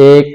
1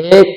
1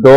2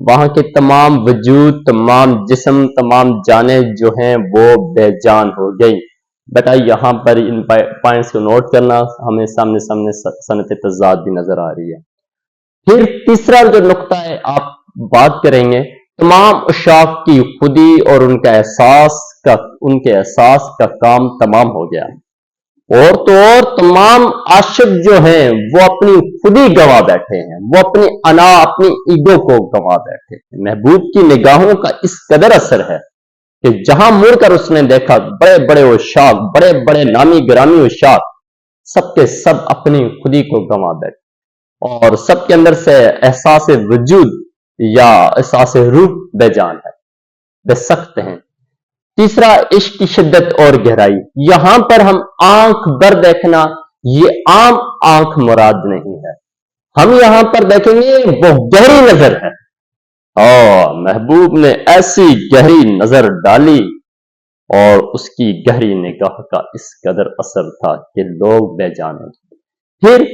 وہاں کے تمام وجود، تمام جسم، تمام جانیں جو ہیں وہ بے جان ہو گئی۔ بیٹا یہاں پر ان پوائنٹس کو نوٹ کرنا، ہمیں سامنے صنعت تضاد بھی نظر آ رہی ہے۔ پھر تیسرا جو نقطہ ہے آپ بات کریں گے، تمام اشاق کی خودی اور ان کے احساس کا کام تمام ہو گیا، اور تو اور تمام عاشق جو ہیں وہ اپنی خودی گوا بیٹھے ہیں، وہ اپنی انا، اپنی ایگو کو گوا بیٹھے ہیں۔ محبوب کی نگاہوں کا اس قدر اثر ہے کہ جہاں مڑ کر اس نے دیکھا بڑے بڑے اشاق، بڑے بڑے نامی گرامی اشاق، سب کے سب اپنی خودی کو گوا بیٹھے، اور سب کے اندر سے احساس وجود یا احساس روح بے جان ہے، بے سخت ہیں۔ تیسرا عشق کی شدت اور گہرائی، یہاں پر ہم آنکھ بر دیکھنا، یہ عام آنکھ مراد نہیں ہے، ہم یہاں پر دیکھیں گے وہ گہری نظر ہے، اور محبوب نے ایسی گہری نظر ڈالی اور اس کی گہری نگاہ کا اس قدر اثر تھا کہ لوگ بے جان ہو گئے۔ پھر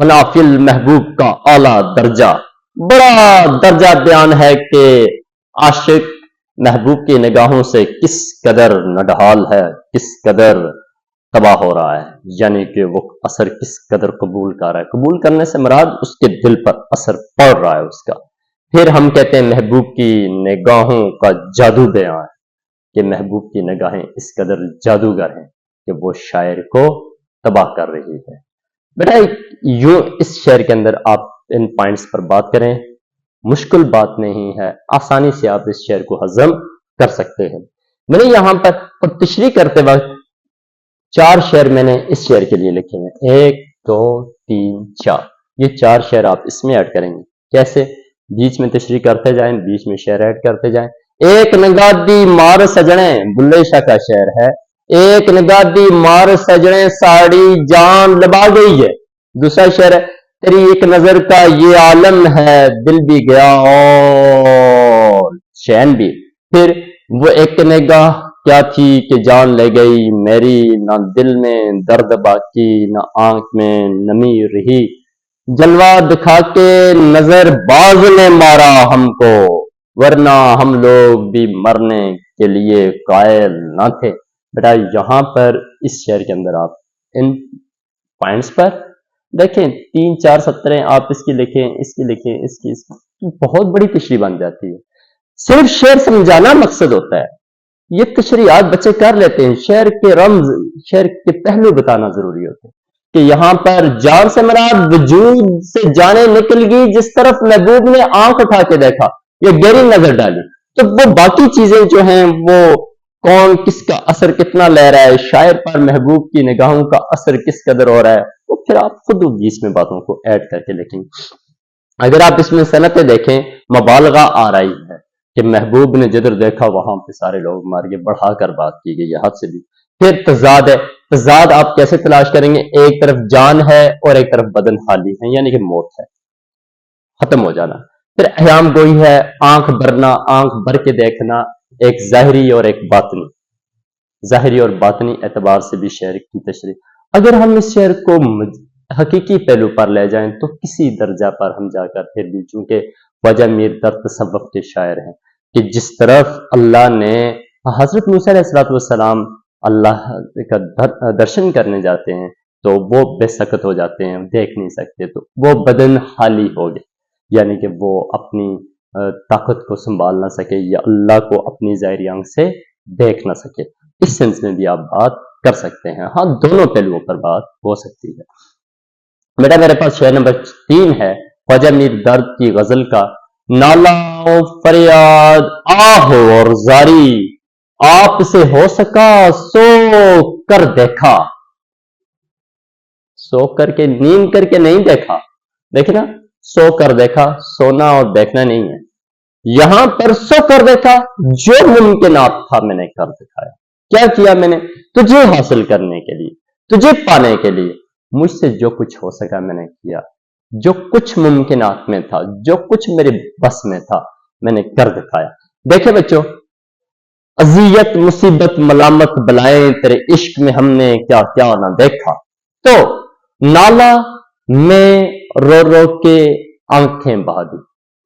فنا فی المحبوب کا اعلیٰ درجہ، بڑا درجہ بیان ہے کہ عاشق محبوب کی نگاہوں سے کس قدر نڈھال ہے، کس قدر تباہ ہو رہا ہے، یعنی کہ وہ اثر کس قدر قبول کر رہا ہے۔ قبول کرنے سے مراد اس کے دل پر اثر پڑ رہا ہے اس کا۔ پھر ہم کہتے ہیں محبوب کی نگاہوں کا جادو بیان ہے، کہ محبوب کی نگاہیں اس قدر جادوگر ہیں کہ وہ شاعر کو تباہ کر رہی ہے۔ بیٹا یوں اس شعر کے اندر آپ ان پوائنٹس پر بات کریں، مشکل بات نہیں ہے، آسانی سے آپ اس شعر کو ہضم کر سکتے ہیں۔ میں نے یہاں پر تشریح کرتے وقت 4 شعر میں نے اس شعر کے لیے لکھے ہیں، 1 2 3 4، یہ 4 شعر آپ اس میں ایڈ کریں گے۔ کیسے؟ بیچ میں تشریح کرتے جائیں، بیچ میں شعر ایڈ کرتے جائیں۔ ایک نگاہ دی مار سجنے، بلے شاہ کا شعر ہے، ایک نگاہ دی مار سجنے ساڑی جان لبا گئی ہے۔ دوسرا شعر ہے، تیری ایک نظر کا یہ عالم ہے، دل بھی گیا اور چین بھی۔ پھر وہ ایک نگاہ کیا تھی کہ جان لے گئی میری، نہ دل میں درد باقی نہ آنکھ میں نمی رہی، جلوہ دکھا کے نظر باز نے مارا ہم کو، ورنہ ہم لوگ بھی مرنے کے لیے قائل نہ تھے۔ بیٹا یہاں پر اس شعر کے اندر آپ ان پوائنٹس پر دیکھیں، 3 4 سطریں آپ اس کی لکھیں، اس کی لکھیں، اس کی بہت بڑی تشریح بن جاتی ہے۔ صرف شعر سمجھانا مقصد ہوتا ہے، یہ تشریحات بچے کر لیتے ہیں، شعر کے رمز، شعر کے پہلو بتانا ضروری ہوتے ہیں کہ یہاں پر جان سے مراد وجود سے جانیں نکل گئی، جس طرف محبوب نے آنکھ اٹھا کے دیکھا یا گہری نظر ڈالی، تو وہ باقی چیزیں جو ہیں وہ کون کس کا اثر کتنا لے رہا ہے، شاعر پر محبوب کی نگاہوں کا اثر کس قدر ہو رہا ہے، وہ پھر آپ خود بیچ میں باتوں کو ایڈ کر کے لکھیں۔ اگر آپ اس میں صنعتیں دیکھیں، مبالغہ آ رہی ہے کہ محبوب نے جدھر دیکھا وہاں پہ سارے لوگ مار کے بڑھا کر بات کی گئی ہے، حد سے بھی۔ پھر تضاد ہے، تضاد آپ کیسے تلاش کریں گے؟ ایک طرف جان ہے اور ایک طرف بدن حالی ہے، یعنی کہ موت ہے، ختم ہو جانا۔ پھر احیام گوئی ہے، آنکھ بھرنا، آنکھ بھر کے دیکھنا، ایک ظاہری اور ایک باطنی، ظاہری اور باطنی اعتبار سے بھی شعر کی تشریح۔ اگر ہم اس شعر کو حقیقی پہلو پر لے جائیں تو کسی درجہ پر ہم جا کر پھر بھی، چونکہ خواجہ میر در تصوف کے شاعر ہیں، کہ جس طرف اللہ نے حضرت موسیٰ علیہ السلام اللہ کا درشن کرنے جاتے ہیں تو وہ بے سکت ہو جاتے ہیں، دیکھ نہیں سکتے، تو وہ بدن حالی ہو گئے، یعنی کہ وہ اپنی طاقت کو سنبھال نہ سکے یا اللہ کو اپنی ظاہری آنکھ سے دیکھ نہ سکے۔ اس سینس میں بھی آپ بات کر سکتے ہیں، ہاں دونوں پہلوؤں پر بات ہو سکتی ہے۔ بیٹا میرے پاس شعر نمبر 3 ہے، خواجہ میر درد کی غزل کا، نالا و فریاد آہ اور زاری، آپ سے ہو سکا سو کر دیکھا، سو کر کے نیند کر کے نہیں دیکھا، دیکھنا سو کر دیکھا، سونا اور دیکھنا نہیں ہے، یہاں پر سو کر دیکھا، جو ممکنات تھا میں نے کر دکھایا۔ کیا کیا میں نے؟ تجھے حاصل کرنے کے لیے، تجھے پانے کے لیے مجھ سے جو کچھ ہو سکا میں نے کیا، جو کچھ ممکنات میں تھا، جو کچھ میرے بس میں تھا میں نے کر دکھایا۔ دیکھیں بچوں، اذیت مصیبت ملامت بلائیں تیرے عشق میں ہم نے کیا کیا نہ دیکھا، تو نالا میں رو رو کے آنکھیں بہا دی،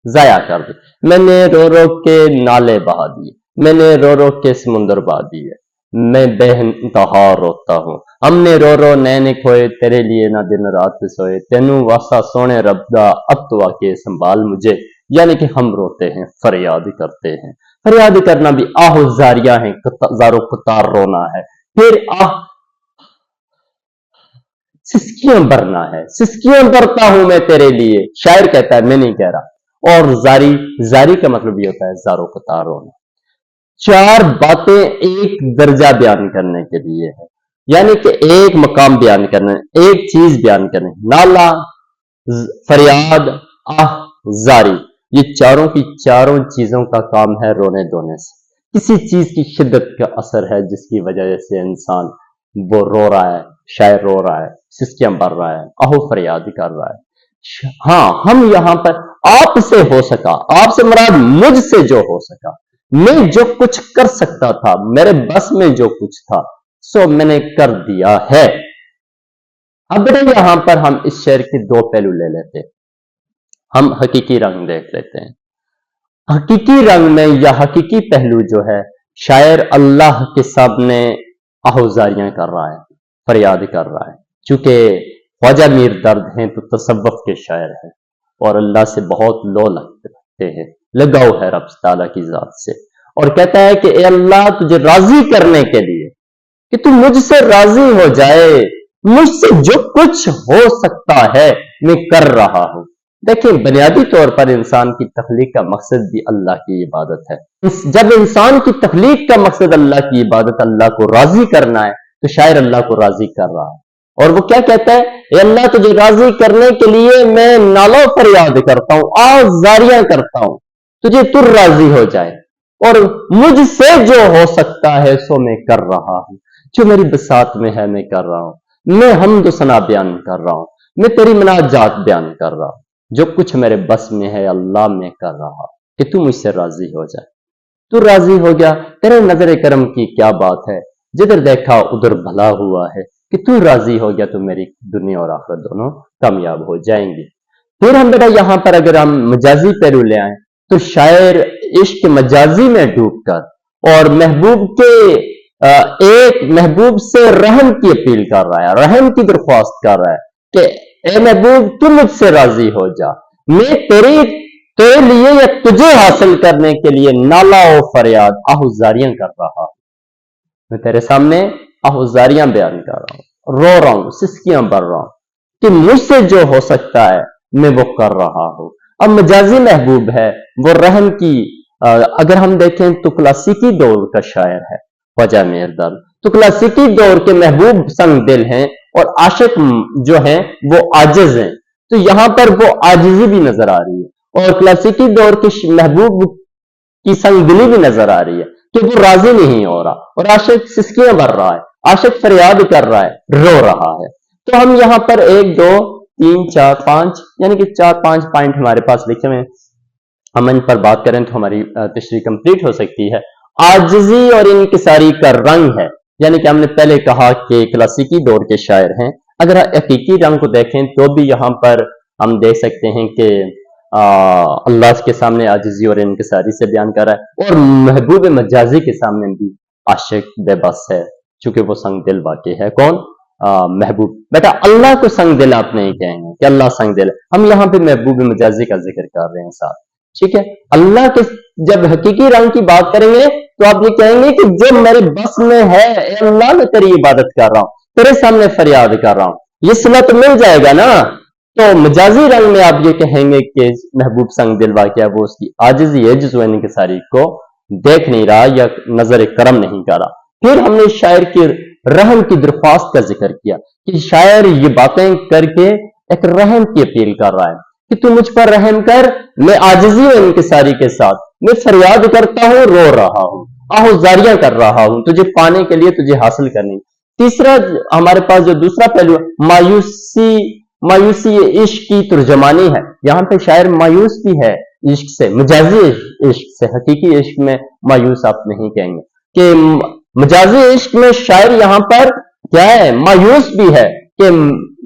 ضائع کر دی. میں نے رو رو کے نالے بہا دیے, میں نے رو رو کے سمندر بہا دیے, میں بے انتہا روتا ہوں. ہم نے رو رو نینے کھوئے, تیرے لیے نہ دن رات سوئے, تینوں واسا سونے رب دا اب تو آ کے سنبھال مجھے. یعنی کہ ہم روتے ہیں, فریاد کرتے ہیں. فریاد کرنا بھی آہو زاریاں ہیں, زارو قطار رونا ہے. پھر سسکیاں بھرنا ہے, سسکیاں بھرتا ہوں میں تیرے لیے. شاعر کہتا ہے, میں نہیں کہہ رہا. اور زاری کا مطلب یہ ہوتا ہے زارو قطار رونا. چار باتیں ایک درجہ بیان کرنے کے لیے ہے, یعنی کہ ایک مقام بیان کرنا ہے, ایک چیز بیان کرنا ہے. نالا, فریاد, زاری, یہ چاروں کی چاروں چیزوں کا کام ہے رونے دھونے سے. کسی چیز کی شدت کا اثر ہے جس کی وجہ سے انسان وہ رو رہا ہے, شاعر رو رہا ہے, سسکیاں بھر رہا ہے, آہو فریاد کر رہا ہے. ہاں, ہم یہاں پر آپ سے ہو سکا, آپ سے مراد مجھ سے جو ہو سکا, میں جو کچھ کر سکتا تھا, میرے بس میں جو کچھ تھا سو میں نے کر دیا ہے. اب یہاں پر ہم اس شعر کے دو پہلو لے لیتے ہیں. ہم حقیقی رنگ دیکھ لیتے ہیں. حقیقی رنگ میں یا حقیقی پہلو جو ہے, شاعر اللہ کے سامنے آہوزاریاں کر رہا ہے, فریاد کر رہا ہے. چونکہ خواجہ میر درد ہیں تو تصوف کے شاعر ہیں اور اللہ سے بہت لو لگتے ہیں, لگاؤ ہے رب تعالیٰ کی ذات سے. اور کہتا ہے کہ اے اللہ, تجھے راضی کرنے کے لیے کہ تو مجھ سے راضی ہو جائے, مجھ سے جو کچھ ہو سکتا ہے میں کر رہا ہوں. دیکھیں, بنیادی طور پر انسان کی تخلیق کا مقصد بھی اللہ کی عبادت ہے. جب انسان کی تخلیق کا مقصد اللہ کی عبادت, اللہ کو راضی کرنا ہے, تو شاعر اللہ کو راضی کر رہا ہے. اور وہ کیا کہتا ہے, اے اللہ, تجھے راضی کرنے کے لیے میں نالو فریاد کرتا ہوں, آزاریاں کرتا ہوں, تجھے تر راضی ہو جائے. اور مجھ سے جو ہو سکتا ہے سو میں کر رہا ہوں. جو میری بساط میں ہے میں کر رہا ہوں. میں حمد و ثنا بیان کر رہا ہوں, میں تیری مناجات بیان کر رہا ہوں. جو کچھ میرے بس میں ہے اللہ میں کر رہا کہ تو مجھ سے راضی ہو جائے. تو راضی ہو گیا, تیرے نظر کرم کی کیا بات ہے, جدھر دیکھا ادھر بھلا ہوا ہے. کہ تو راضی ہو گیا تو میری دنیا اور آخرت دونوں کامیاب ہو جائیں گی. پھر ہم بیٹا یہاں پر اگر ہم مجازی پہلو لے آئیں تو شاعر عشق مجازی میں ڈوب کر اور محبوب کے ایک محبوب سے رحم کی اپیل کر رہا ہے, رحم کی درخواست کر رہا ہے کہ اے محبوب, تم مجھ سے راضی ہو جا, میں تیرے لیے یا تجھے حاصل کرنے کے لیے نالا و فریاد آہوزاریاں کر رہا ہوں. میں تیرے سامنے آہوزاریاں بیان کر رہا ہوں, رو رہا ہوں, سسکیاں بھر رہا ہوں کہ مجھ سے جو ہو سکتا ہے میں وہ کر رہا ہوں. اب مجازی محبوب ہے وہ رحم کی, اگر ہم دیکھیں تو کلاسیکی دور کا شاعر ہے خواجہ میر درد, تو کلاسیکی دور کے محبوب سنگ دل ہیں اور عاشق جو ہیں وہ عاجز ہیں. تو یہاں پر وہ عاجزی بھی نظر آ رہی ہے, اور کلاسیکی دور کے محبوب کی سنگ دلی بھی نظر آ رہی ہے کہ وہ راضی نہیں ہو رہا, اور عاشق سسکیاں بھر رہا ہے, عاشق فریاد کر رہا ہے, رو رہا ہے. تو ہم یہاں پر 1 2 3 4 5 یعنی کہ 4-5 پوائنٹ ہمارے پاس لکھے ہوئے ہیں. ہم ان پر بات کریں تو ہماری تشریح کمپلیٹ ہو سکتی ہے. عاجزی اور انکساری کا رنگ ہے, یعنی کہ ہم نے پہلے کہا کہ کلاسیکی دور کے شاعر ہیں. اگر حقیقی رنگ کو دیکھیں تو بھی یہاں پر ہم دیکھ سکتے ہیں کہ اللہ کے سامنے عاجزی اور انکساری سے بیان کر رہا ہے, اور محبوب مجازی کے سامنے بھی عاشق بے بس ہے, چونکہ وہ سنگ دل واقع ہے. کون؟ محبوب. بیٹا اللہ کو سنگ دل آپ نہیں کہیں گے کہ اللہ سنگ دل ہے, ہم یہاں پہ محبوب مجازی کا ذکر کر رہے ہیں ساتھ. ٹھیک ہے, اللہ کے جب حقیقی رنگ کی بات کریں گے تو آپ یہ کہیں گے کہ جو میرے بس میں ہے, اے اللہ میں تیری عبادت کر رہا ہوں, تیرے سامنے فریاد کر رہا ہوں, یہ صلہ تو مل جائے گا نا. تو مجازی رنگ میں آپ یہ کہیں گے کہ محبوب سنگ دل واقعہ وہ اس کی عاجزی ہے جس کی ساری کو دیکھ نہیں رہا یا نظر کرم نہیں کر رہا. پھر ہم نے شاعر کی رحم کی درخواست کا ذکر کیا کہ شاعر یہ باتیں کر کے ایک رحم کی اپیل کر رہا ہے کہ تو مجھ پر رحم کر, میں عاجزی و انکساری کے ساتھ میں فریاد کرتا ہوں, رو رہا ہوں, آہوزاریاں کر رہا ہوں تجھے پانے کے لیے, تجھے حاصل کرنے. تیسرا ہمارے پاس جو دوسرا پہلو مایوسی عشق کی ترجمانی ہے. یہاں پہ شاعر مایوس بھی ہے عشق سے, مجازی عشق سے. حقیقی عشق میں مایوس آپ نہیں کہیں گے کہ مجازی عشق میں شاعر یہاں پر کیا ہے, مایوس بھی ہے کہ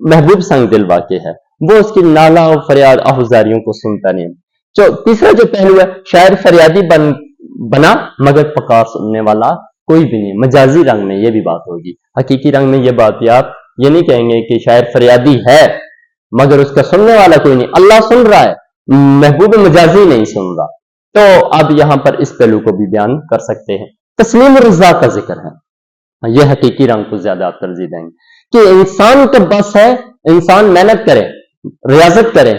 محبوب سنگ دل واقع ہے, وہ اس کی نالا و فریاد آہوزاریوں کو سنتا نہیں. تیسرا جو پہلو ہے، شاعر فریادی بنا مگر پکار سننے والا کوئی بھی نہیں. مجازی رنگ میں یہ بھی بات ہوگی. حقیقی رنگ میں یہ بات آپ یہ نہیں کہیں گے کہ شاعر فریادی ہے مگر اس کا سننے والا کوئی نہیں. اللہ سن رہا ہے، محبوب مجازی نہیں سن رہا. تو اب یہاں پر اس پہلو کو بھی بیان کر سکتے ہیں. تسلیم الرضا کا ذکر ہے. یہ حقیقی رنگ کو زیادہ آپ ترجیح دیں گے کہ انسان کا بس ہے، انسان محنت کرے، ریاضت کرے،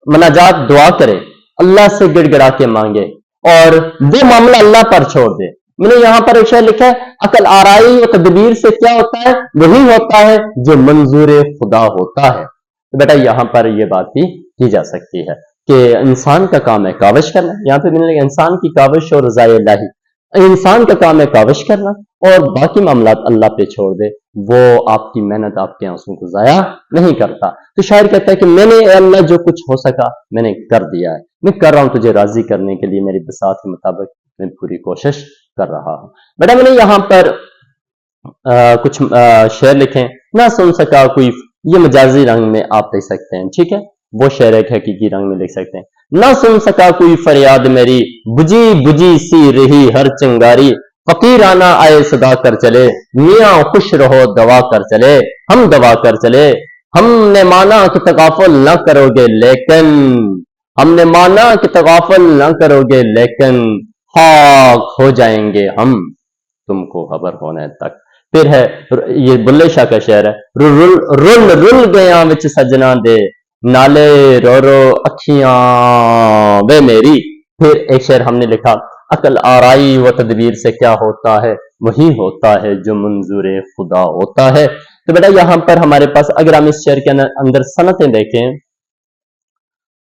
مناجات دعا کرے، اللہ سے گڑ گڑا کے مانگے اور وہ معاملہ اللہ پر چھوڑ دے. میں نے یہاں پر ایک شعر لکھا ہے، عقل آرائی و تدبیر سے کیا ہوتا ہے؟ وہی ہوتا ہے جو منظور خدا ہوتا ہے. تو بیٹا یہاں پر یہ بات بھی کی جا سکتی ہے کہ انسان کا کام ہے کاوش کرنا. یہاں پہ میں نے لکھا انسان کی کاوش اور رضائے الہی. انسان کا کام ہے کاوش کرنا اور باقی معاملات اللہ پہ چھوڑ دے. وہ آپ کی محنت، آپ کے آنسوں کو ضائع نہیں کرتا. تو شاعر کہتا ہے کہ میں نے اے اللہ جو کچھ ہو سکا میں نے کر دیا ہے، میں کر رہا ہوں تجھے راضی کرنے کے لیے، میری بساط کے مطابق میں پوری کوشش کر رہا ہوں. بیٹا میں نے یہاں پر کچھ شعر لکھے. نہ سن سکا کوئی، یہ مجازی رنگ میں آپ لکھ سکتے ہیں، ٹھیک ہے. وہ شعر ایک حقیقی رنگ میں لکھ سکتے ہیں. نہ سن سکا کوئی فریاد میری، بجھی بجھی سی رہی ہر چنگاری. فقیرانہ آئے صدا کر چلے، میاں خوش رہو دوا کر چلے. ہم دوا کر چلے، ہم نے مانا کہ تغافل نہ کرو گے لیکن، ہم نے مانا کہ تغافل نہ کرو گے لیکن، خاک ہو جائیں گے ہم تم کو خبر ہونے تک. پھر ہے یہ بلے شاہ کا شعر ہے، رل رل گیا وچ سجنا دے، نالے رو رو اکھیاں وے میری. پھر ایک شعر ہم نے لکھا، عقل آرائی و تدبیر سے کیا ہوتا ہے؟ وہی ہوتا ہے جو منظور خدا ہوتا ہے. تو بیٹا یہاں پر ہمارے پاس اگر ہم اس شعر کے اندر صنعتیں دیکھیں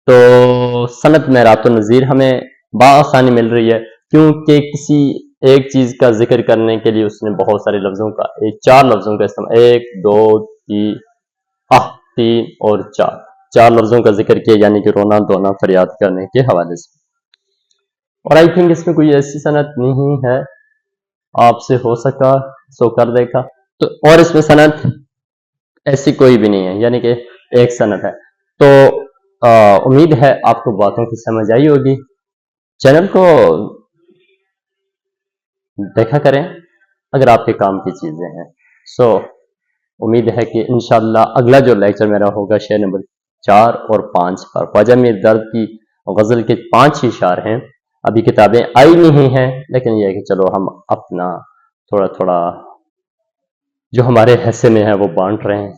تو صنعت میں رات و نظیر ہمیں بآسانی مل رہی ہے، کیونکہ کسی ایک چیز کا ذکر کرنے کے لیے اس نے بہت سارے لفظوں کا، 4 لفظوں کا استعمال، 1 2 3 اور 4 لفظوں کا ذکر کیا، یعنی کہ رونا دھونا فریاد کرنے کے حوالے سے. اور آئی تھنک اس میں کوئی ایسی صنعت نہیں ہے، آپ سے ہو سکا سو کر دیکھا. تو اور اس میں صنعت ایسی کوئی بھی نہیں ہے، یعنی کہ ایک صنعت ہے. تو امید ہے آپ کو باتوں کی سمجھ آئی ہوگی. چینل کو دیکھا کریں اگر آپ کے کام کی چیزیں ہیں. سو امید ہے کہ انشاءاللہ اگلا جو لیکچر میرا ہوگا شعر نمبر 4 اور 5 پر. خواجہ میر درد کی غزل کے 5 ہی اشعار ہیں. ابھی کتابیں آئی نہیں ہیں، لیکن یہ ہے کہ چلو ہم اپنا تھوڑا تھوڑا جو ہمارے حصے میں ہے وہ بانٹ رہے ہیں.